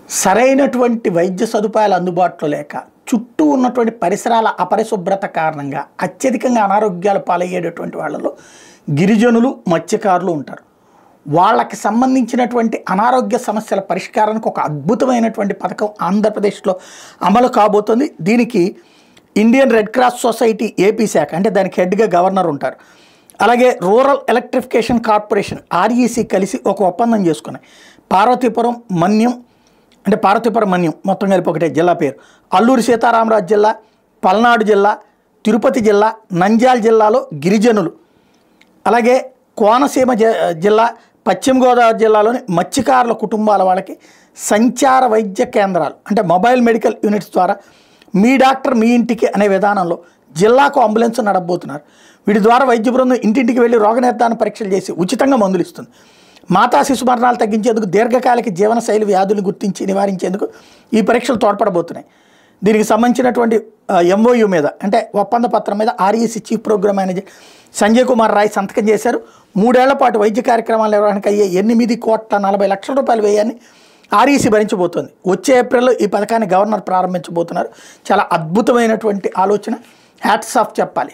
సరైనటువంటి వైద్య సదుపాయాలు అందుబాటులో లేక చుట్టూ ఉన్నటువంటి పరిసరాల అపరిశుభ్రత కారణంగా అత్యధికంగా అనారోగ్యాలు పాలయ్యేటటువంటి వాళ్ళలో గిరిజనులు మత్స్యకారులు ఉంటారు. వాళ్ళకి సంబంధించినటువంటి అనారోగ్య సమస్యల పరిష్కారానికి ఒక అద్భుతమైనటువంటి పథకం ఆంధ్రప్రదేశ్లో అమలు కాబోతుంది. దీనికి Indian red cross society AP శాఖ అంటే దానికి హెడ్గా గవర్నర్ ఉంటారు. అలాగే రూరల్ ఎలక్ట్రిఫికేషన్ కార్పొరేషన్ ఆర్ఈసీ కలిసి ఒక ఒప్పందం చేసుకున్నాయి. పార్వతీపురం మన్యం మొత్తం కలిపి ఒకటే జిల్లా పేరు. అల్లూరి సీతారామరాజు జిల్లా, పల్నాడు జిల్లా, తిరుపతి జిల్లా, నంద్యాల జిల్లాలో గిరిజనులు, అలాగే కోనసీమ జిల్లా, పశ్చిమ గోదావరి జిల్లాలోని మత్స్యకారుల కుటుంబాల వాళ్ళకి సంచార వైద్య కేంద్రాలు అంటే మొబైల్ మెడికల్ యూనిట్స్ ద్వారా మీ డాక్టర్ మీ ఇంటికి అనే విధానంలో జిల్లాకు అంబులెన్స్ నడపబోతున్నారు. వీటి ద్వారా వైద్య బృందం ఇంటింటికి వెళ్ళి రోగ నిర్ధారణ పరీక్షలు చేసి ఉచితంగా మందులు ఇస్తుంది. మాతా శిశు మరణాలు తగ్గించేందుకు, దీర్ఘకాలిక జీవనశైలి వ్యాధులను గుర్తించి నివారించేందుకు ఈ పరీక్షలు తోడ్పడబోతున్నాయి. దీనికి సంబంధించినటువంటి ఎంఓయూ మీద అంటే ఒప్పంద పత్రం మీద REC chief program manager Sanjay Kumar Rai సంతకం చేశారు. 3 ఏళ్ల పాటు వైద్య కార్యక్రమాల నిర్వహణకు అయ్యే 8,40,00,000 రూపాయల వ్యయాన్ని ఆర్ఈసీ భరించబోతోంది. వచ్చే ఏప్రిల్లో ఈ పథకాన్ని గవర్నర్ ప్రారంభించబోతున్నారు. చాలా అద్భుతమైనటువంటి ఆలోచన, హ్యాట్స్ ఆఫ్ చెప్పాలి.